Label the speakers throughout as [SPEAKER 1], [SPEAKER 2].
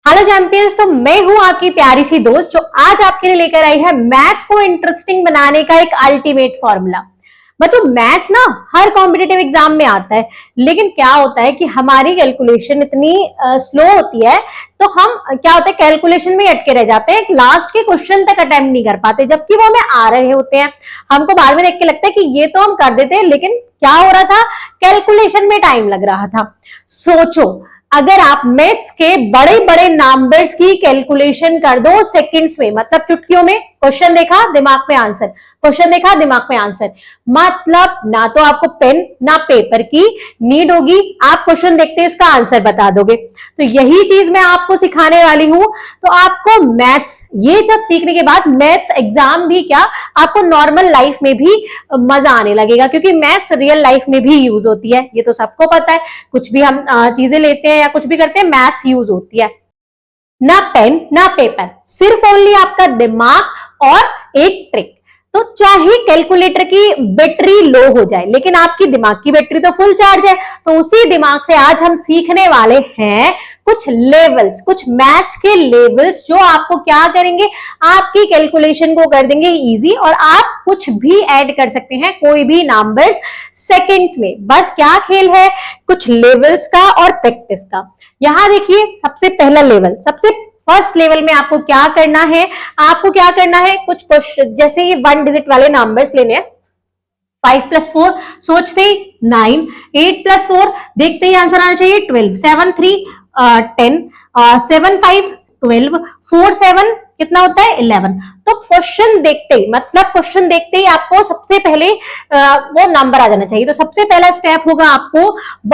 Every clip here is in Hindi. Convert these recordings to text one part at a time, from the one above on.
[SPEAKER 1] Hello champions. तो मैं हूं आपकी प्यारी सी दोस्त जो आज आपके लिए लेकर आई है मैथ्स को इंटरेस्टिंग बनाने का एक अल्टीमेट फॉर्मूला। बच्चों मैथ्स ना हर कॉम्पिटिटिव एग्जाम में आता है, लेकिन क्या होता है कि हमारी कैलकुलेशन इतनी स्लो होती है, तो हम क्या होता है कैलकुलेशन में अटके रह जाते हैं, लास्ट के क्वेश्चन तक अटेम्प्ट नहीं कर पाते, जबकि वो हमें आ रहे होते हैं। हमको बाद में देख के लगता है कि ये तो हम कर देते हैं, लेकिन क्या हो रहा था, कैलकुलेशन में टाइम लग रहा था। सोचो अगर आप मैथ्स के बड़े बड़े नंबर्स की कैलकुलेशन कर दो सेकंड्स में, मतलब चुटकियों में, क्वेश्चन देखा दिमाग में आंसर, क्वेश्चन देखा दिमाग में आंसर, मतलब ना तो आपको पेन ना पेपर की नीड होगी, आप क्वेश्चन देखते ही उसका आंसर बता दोगे। तो यही चीज मैं आपको सिखाने वाली हूं। तो आपको मैथ्स ये जब सीखने के बाद मैथ्स एग्जाम भी क्या, आपको नॉर्मल लाइफ में भी मजा आने लगेगा, क्योंकि मैथ्स रियल लाइफ में भी यूज होती है, ये तो सबको पता है। कुछ भी हम चीजें लेते हैं या कुछ भी करते हैं, मैथ्स यूज होती है। ना पेन ना पेपर, सिर्फ ओनली आपका दिमाग और एक ट्रिक। तो चाहे कैलकुलेटर की बैटरी लो हो जाए, लेकिन आपकी दिमाग की बैटरी तो फुल चार्ज है। तो उसी दिमाग से आज हम सीखने वाले हैं कुछ लेवल्स, कुछ मैथ्स के लेवल्स, जो आपको क्या करेंगे, आपकी कैलकुलेशन को कर देंगे इजी, और आप कुछ भी ऐड कर सकते हैं, कोई भी नंबर्स सेकंड्स में। बस क्या खेल है, कुछ लेवल्स का और प्रैक्टिस का। यहां देखिए सबसे पहला लेवल, सबसे फर्स्ट लेवल में आपको क्या करना है, आपको क्या करना है, कुछ क्वेश्चन जैसे ये 1 डिजिट वाले नंबर्स लेने हैं। 5 + 4 सोचते ही 9, 8 + 4 देखते ही आंसर आना चाहिए 12, 7 3 10, 7 5 12, 4 7 कितना होता है 11। तो क्वेश्चन देखते ही, मतलब क्वेश्चन देखते ही आपको सबसे पहले वो नंबर आ जाना चाहिए। तो सबसे पहला स्टेप होगा आपको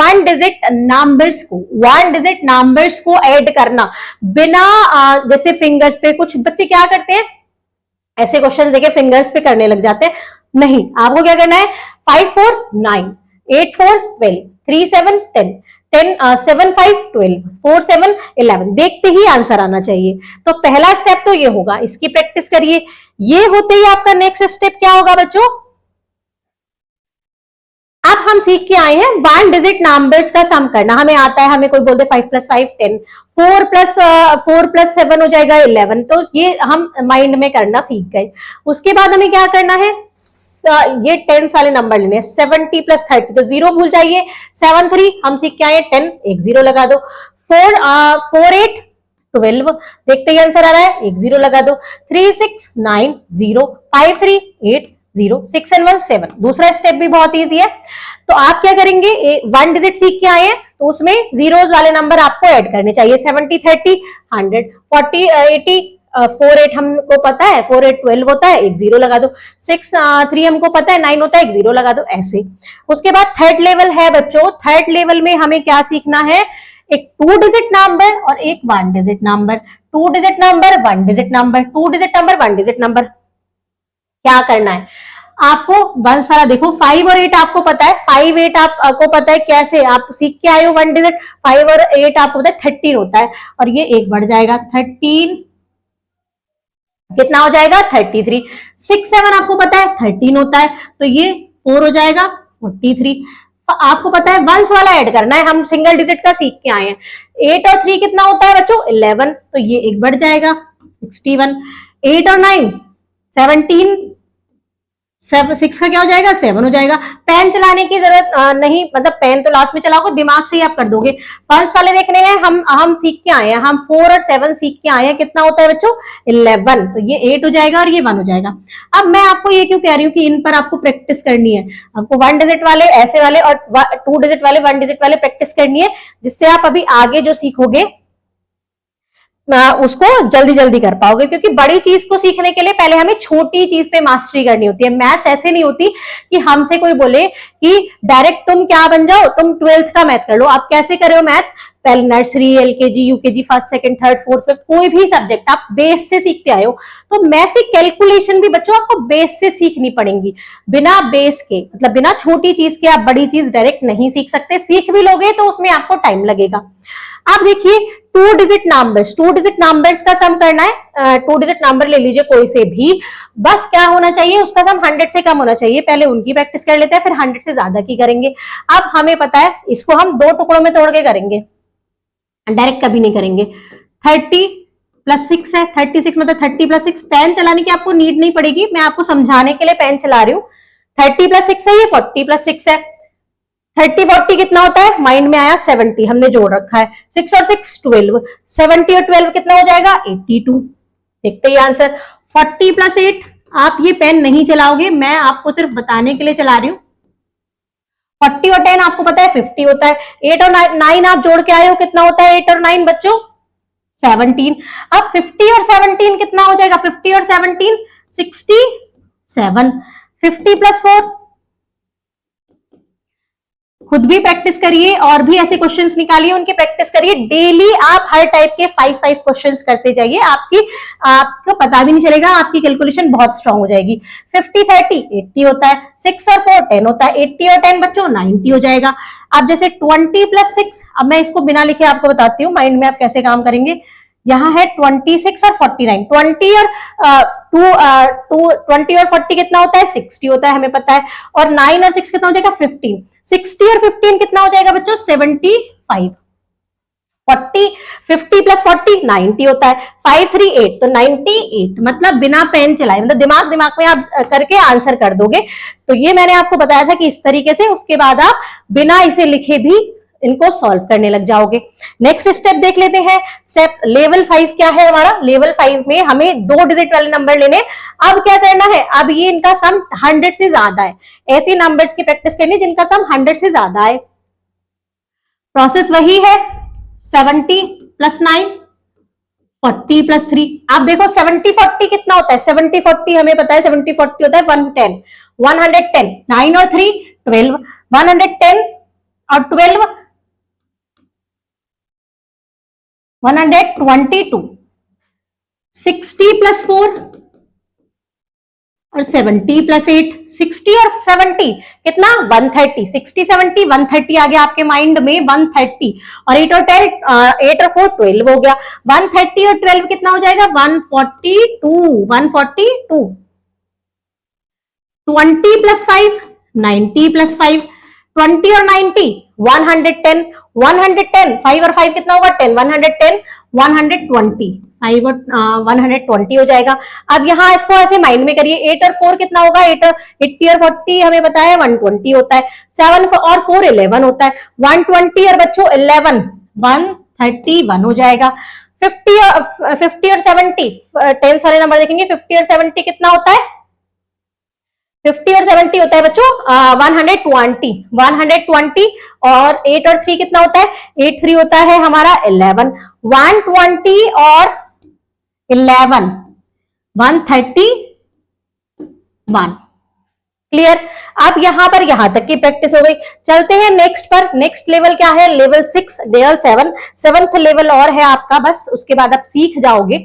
[SPEAKER 1] 1 डिजिट नंबर्स को ऐड करना बिना जैसे फिंगर्स पे। कुछ बच्चे क्या करते हैं, ऐसे क्वेश्चन देखे फिंगर्स पे करने लग जाते हैं। नहीं, आपको क्या करना है, 5 4 9, 8 4 12, 3 7 10, 7 5 12, 4 7 11 देखते ही आंसर आना चाहिए। तो पहला स्टेप तो ये होगा, इसकी प्रैक्टिस करिए। ये होते ही आपका नेक्स्ट स्टेप क्या होगा बच्चों, अब हम सीख के आए हैं 1 डिजिट नंबर्स का सम करना। हमें आता है, हमें कोई बोलते 5 + 5 10, 4 + 7 हो जाएगा 11। तो ये हम माइंड में करना सीख गए। उसके बाद हमें क्या करना है, ये टेंस वाले नंबर लेने हैं। 70 + 30 तो 0 भूल जाइए। 7 3 हम सीख के आए 10, एक 0 लगा दो। 4 8 12 देखते ही आंसर आ रहा है, एक 0 लगा दो। 3 6 9 0, 5 3 8 0, 6 and 1 7। दूसरा स्टेप भी बहुत इजी है। तो आप क्या करेंगे, 1 डिजिट सीख के आए हैं, तो उसमें जीरोस वाले नंबर आपको ऐड करने चाहिए। 70 30 100, 40 80, 4 8 हमको पता है, 4 8 12 होता है, एक 0 लगा दो। 6 3 हमको पता है 9 होता है, एक 0 लगा दो, ऐसे। उसके बाद थर्ड लेवल है बच्चों, थर्ड लेवल में हमें क्या सीखना है, एक 2 डिजिट नंबर और एक 1 digit number. 2 digit number 1 digit number, 2 digit number 1 digit number. क्या करना है आपको, वंस वाला देखो, 5 और 8 आपको पता है, 5 8 आपको पता है कैसे, आप सीख के आए हो 1 डिजिट। 5 और 8 आपको पता है 13 होता है, और ये एक बढ़ जाएगा 13, कितना हो जाएगा 33। 6 7 आपको पता है 13 होता है, तो ये 4 हो जाएगा 43। आपको पता है वंस वाला ऐड करना है, हम सिंगल डिजिट का सीख के आए हैं। 8 और 3 कितना होता है बच्चों 11, तो ये एक बढ़ जाएगा 61। 8 और 9 17, 6 का क्या हो जाएगा 7 हो जाएगा। पेन चलाने की जरूरत नहीं, मतलब पेन तो लास्ट में चलाओगे, दिमाग से ही आप कर दोगे। वंस वाले देखने हैं, हम सीख के आए हैं, हम 4 और 7 सीख के आए हैं, कितना होता है बच्चों 11, तो ये 8 हो जाएगा और ये 1 हो जाएगा। अब मैं आपको ये क्यों कह रही हूँ कि इन पर आपको प्रैक्टिस करनी है। आपको 1 डिजिट वाले ऐसे वाले और 2 डिजिट वाले 1 डिजिट वाले प्रैक्टिस करनी है, जिससे आप अभी आगे जो सीखोगे उसको जल्दी जल्दी कर पाओगे। क्योंकि बड़ी चीज को सीखने के लिए पहले हमें छोटी चीज पे मास्टरी करनी होती है। मैथ्स ऐसे नहीं होती कि हमसे कोई बोले कि डायरेक्ट तुम क्या बन जाओ, तुम 12th का मैथ कर लो। आप कैसे कर रहे हो मैथ, पहले nursery, LKG, UKG, first second third fourth fifth, कोई भी सब्जेक्ट आप बेस से सीखते आए हो। तो मैथ्स की कैलकुलेशन भी बच्चों आपको बेस से सीखनी पड़ेगी। बिना बेस के, मतलब बिना छोटी चीज के आप बड़ी चीज डायरेक्ट नहीं सीख सकते। सीख भी लोगे तो उसमें आपको टाइम लगेगा। आप देखिए 2 डिजिट नंबर्स का सम करना है। 2 डिजिट नंबर ले लीजिए कोई से भी, बस क्या होना चाहिए, उसका सम 100 से कम होना चाहिए। पहले उनकी प्रैक्टिस कर लेते हैं, फिर 100 से ज्यादा की करेंगे। अब हमें पता है इसको हम 2 टुकड़ों में तोड़ के करेंगे, डायरेक्ट कभी नहीं करेंगे। 30 प्लस 6 है, 36 मतलब 30 प्लस 6। पेन चलाने की आपको नीड नहीं पड़ेगी, मैं आपको समझाने के लिए पेन चला रही हूँ। 30 प्लस 6 है, ये 40 प्लस 6 है। 30 40 कितना होता है, माइंड में आया 70, हमने जोड़ रखा है। 6 और 6 12, 70 और 12 कितना हो जाएगा 82। देखते ही आंसर। 40 प्लस 8, आप ये पेन नहीं चलाओगे, मैं आपको सिर्फ बताने के लिए चला रही हूँ। 40 और 10 आपको पता है 50 होता है। 8 और 9 आप जोड़ के आए हो, कितना होता है 8 और 9 बच्चों 17। अब 50 और 17 कितना हो जाएगा, 50 और 17 67। 50 प्लस 4, खुद भी प्रैक्टिस करिए और भी ऐसे क्वेश्चंस निकालिए, उनकी प्रैक्टिस करिए। डेली आप हर टाइप के 5 क्वेश्चंस करते जाइए, आपको पता भी नहीं चलेगा, आपकी कैलकुलेशन बहुत स्ट्रांग हो जाएगी। 50 30 80 होता है। 6 और 4 10 होता है। 80 और 10 बच्चों 90 हो जाएगा। अब जैसे 20 प्लस 6, अब मैं इसको बिना लिखे आपको बताती हूँ माइंड में आप कैसे काम करेंगे। यहाँ है 26 और 49। 20 और 40 कितना होता है 60 होता है, हमें पता है। और 9 और 6 कितना हो जाएगा 15। 60 और 15 कितना हो जाएगा बच्चों 75। 50 प्लस 40 90 होता है। 5 3 8 तो 98, मतलब बिना पेन चलाए, मतलब दिमाग में आप करके आंसर कर दोगे। तो ये मैंने आपको बताया था कि इस तरीके से, उसके बाद आप बिना इसे लिखे भी इनको सॉल्व करने लग जाओगे। नेक्स्ट स्टेप देख लेते हैं। स्टेप लेवल 5 क्या है हमारा। लेवल 5 में हमें 2 डिजिट वाले नंबर लेने। अब क्या करना है, अब ये इनका सम 100 से ज्यादा है, ऐसे नंबर्स की प्रैक्टिस करनी जिनका सम 100 से ज्यादा है। प्रोसेस वही है, 70 प्लस 9 40 प्लस 3। आप देखो 70 40 कितना होता है, 70 40 हमें पता है 70 40 होता है 110। 110 9 और 3 12, 110 और 12 122। 60 प्लस 4 और 70 प्लस 8, 60 और 70 कितना 130। 60 70 130 आ गया आपके माइंड में 130। और 8 और 10 8 और 4 12 हो गया। 130 और 12 कितना हो जाएगा 142। 142। 20 प्लस 5 90 प्लस 5। 20 और 90 110। 110 5 और 5 कितना होगा 10। 110 120। 5 और 120 हो जाएगा। अब यहाँ इसको ऐसे माइंड में करिए। 8 और 4 कितना होगा 80 और 40 हमें पता है 120 होता है। 7 और 4 11 होता है। 120 और बच्चों 11 131 हो जाएगा। 50 और 70 टेंस वाले नंबर देखेंगे। 50 और 70 कितना होता है 50 और 70 होता है बच्चों 120। 120 और 8 और 3 कितना होता है 8 3 होता है हमारा 11। 120 और 11 131। क्लियर। अब यहां पर यहां तक की प्रैक्टिस हो गई। चलते हैं नेक्स्ट पर। नेक्स्ट लेवल क्या है, लेवल 6 लेवल 7 7th लेवल और है आपका, बस उसके बाद आप सीख जाओगे।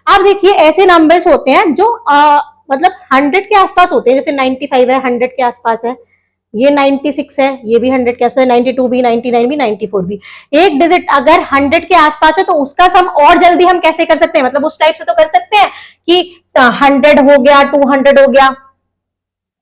[SPEAKER 1] अब देखिए ऐसे नंबर्स होते हैं जो मतलब 100 के आसपास होते हैं, जैसे 95 है 100 के आसपास है, ये 96 है ये भी 100 के आसपास, 92 भी 99 भी 94 भी। एक डिजिट अगर 100 के आसपास है तो उसका सम और जल्दी हम कैसे कर सकते हैं, मतलब उस टाइप से तो कर सकते हैं कि 100 हो गया 200 हो गया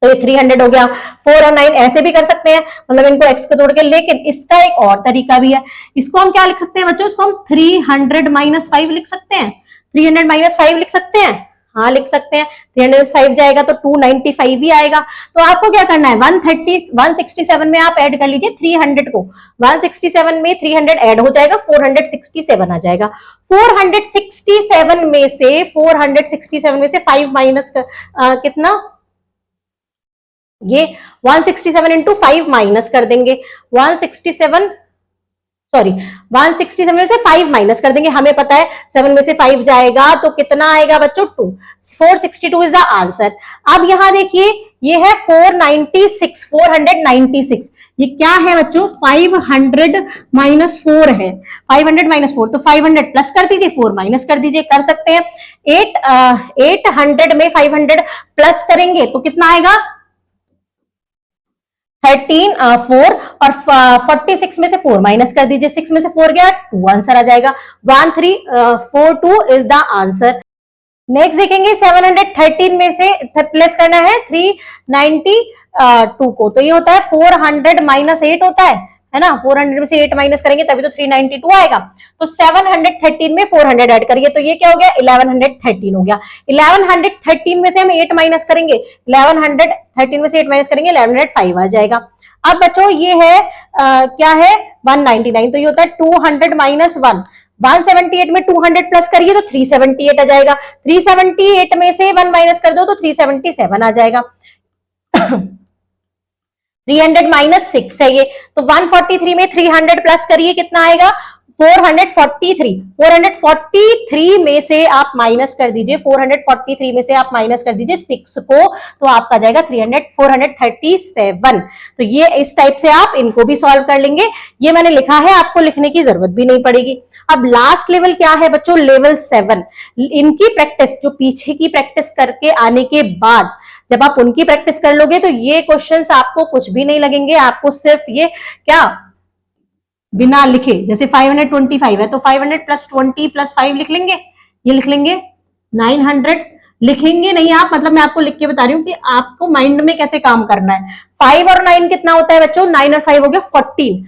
[SPEAKER 1] तो ये 300 हो गया। 4 और 9 ऐसे भी कर सकते हैं, मतलब इनको x को तोड़ के। लेकिन इसका एक और तरीका भी है। इसको हम क्या लिख सकते हैं बच्चों, इसको हम 300 माइनस 5 लिख सकते हैं। 300 माइनस 5 लिख सकते हैं, हाँ लिख सकते हैं। 300 5 जाएगा तो 295 ही आएगा। तो आपको क्या करना है 167 में आप ऐड कर लीजिए 300 को। 167 में 300 ऐड हो जाएगा 467 आ जाएगा। 467 में से 5 माइनस कितना, ये 167 इंटू 5 माइनस कर देंगे। 167 में से 5 माइनस कर देंगे। हमें पता है 7 में से 5 जाएगा तो कितना आएगा बच्चों 2। 462 इज द आंसर। अब यहां देखिए ये है 496। ये क्या है बच्चों 500 माइनस 4 है। 500 माइनस 4 तो 500 प्लस कर दीजिए 4 माइनस कर दीजिए, कर सकते हैं। 800 में 500 प्लस करेंगे तो कितना आएगा 13 4 और 46 में से 4 माइनस कर दीजिए, 6 में से 4 गया 2 आंसर आ जाएगा। 1342 इज द आंसर। नेक्स्ट देखेंगे 713 में से प्लस करना है 392 को, तो ये होता है 400 माइनस 8 होता है है ना, 400 में से 8 माइनस करेंगे तभी तो 392 आएगा। तो 713 में 400 ऐड करिए तो ये क्या हो गया, 1113 हो गया। 1113 में से हम 8 माइनस करेंगे, 1113 में से 8 माइनस करेंगे 1105 आ जाएगा। अब बच्चों ये है क्या है 199, तो ये होता है 200 माइनस 1, 178 में 200 प्लस करिए तो 378 आ जाएगा। 378 में से 1 माइनस कर दो तो 377 आ जाएगा। 300 माइनस 6 है ये, तो 143 में 300 प्लस करिए कितना आएगा, 443। 443 में से आप माइनस कर दीजिए, 443 में से आप माइनस कर दीजिए 6 को, तो आपका जाएगा 437। तो ये इस टाइप से आप इनको भी सॉल्व कर लेंगे। ये मैंने लिखा है, आपको लिखने की जरूरत भी नहीं पड़ेगी। अब लास्ट लेवल क्या है बच्चों, लेवल 7। इनकी प्रैक्टिस, जो पीछे की प्रैक्टिस करके आने के बाद जब आप उनकी प्रैक्टिस कर लोगे तो ये क्वेश्चंस आपको कुछ भी नहीं लगेंगे। आपको सिर्फ ये क्या बिना लिखे, जैसे 525 है तो 500 प्लस 20 प्लस 5 लिख लेंगे, ये लिख लेंगे। 900 लिखेंगे नहीं आप, मतलब मैं आपको लिख के बता रही हूँ कि आपको माइंड में कैसे काम करना है। 5 और 9 कितना होता है बच्चों, 9 और 5 हो गया 14।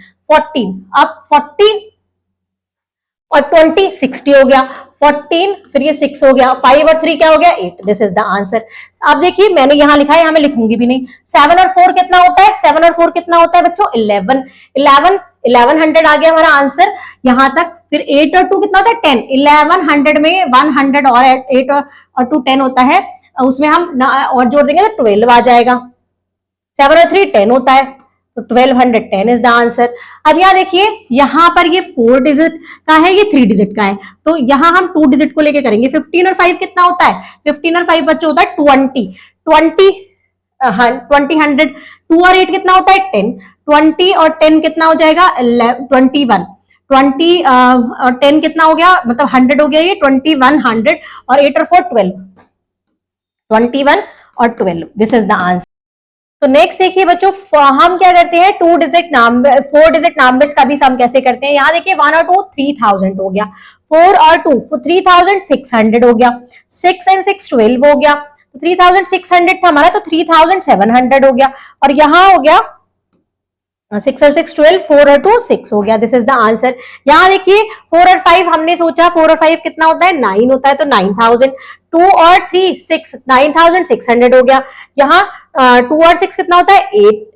[SPEAKER 1] अब 40 और 20 60 हो गया, 14 फिर ये 6 हो गया, 5 और 3 क्या हो गया 8। This is the answer. अब देखिए मैंने यहां लिखा है, यहां मैं लिखूंगी भी नहीं। 7 और 4 कितना होता है, 7 और 4 कितना होता है बच्चों 1100 आ गया हमारा आंसर यहां तक। फिर 8 और 2 कितना होता है 10। 1100 में 100 और 8 और 2 10 होता है, उसमें हम और जोड़ देंगे तो 12 आ जाएगा। 7 और 3 10 होता है, तो 1210 इज द आंसर। अब यहाँ देखिए, यहां पर ये 4 डिजिट का है, ये 3 डिजिट का है, तो यहां हम 2 डिजिट को लेके करेंगे। 15 और 5 कितना होता है, 15 और 5 बच्चों होता है 20। हाँ 100। 2 और 8 कितना होता है 10। 20 और 10 कितना हो जाएगा 21। 20 और 10 कितना हो गया, मतलब 100 हो गया ये 2100, और 8 और 4 12, 21 और 12। This is the answer. तो नेक्स्ट देखिए बच्चों, हम क्या करते हैं 4 डिजिट नंबर्स का भी सम कैसे करते हैं। यहाँ देखिए 1 और 2 3000 हो गया, 4 और 2 3600 हो गया, 6 and 6 12 हो गया, तो 3600 था हमारा, तो 3700 हो गया, और यहाँ हो गया 6 और 6 12, 4 और 2 6 हो गया। This is the answer. यहाँ देखिए 4 और 5 हमने सोचा, 4 और 5 कितना होता है 9 होता है, तो 9000। 2 और 3 6, 9600 हो गया। यहाँ 2 और 6 कितना होता है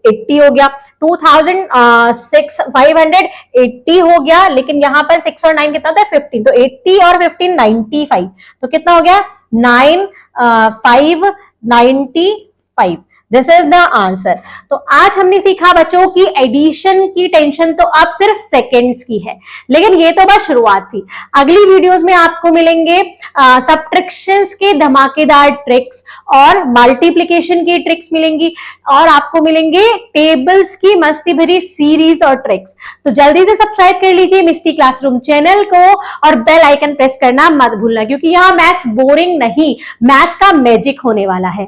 [SPEAKER 1] 80 हो गया, 2580 हो गया। लेकिन यहाँ पर 6 और 9 कितना होता है 15, तो 80 और 15 95, तो कितना हो गया 9595। This is the answer. तो आज हमने सीखा बच्चों की एडिशन की टेंशन तो अब सिर्फ सेकंड्स की है, लेकिन ये तो बस शुरुआत थी। अगली वीडियोस में आपको मिलेंगे सब्ट्रैक्शंस के धमाकेदार ट्रिक्स, और मल्टीप्लिकेशन की ट्रिक्स मिलेंगी, और आपको मिलेंगे टेबल्स की मस्ती भरी सीरीज और ट्रिक्स। तो जल्दी से सब्सक्राइब कर लीजिए मिस्टी क्लासरूम चैनल को, और बेल आइकन प्रेस करना मत भूलना, क्योंकि यहाँ मैथ्स बोरिंग नहीं, मैथ्स का मैजिक होने वाला है।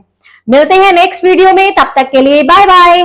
[SPEAKER 1] मिलते हैं नेक्स्ट वीडियो में, तब तक के लिए बाय बाय।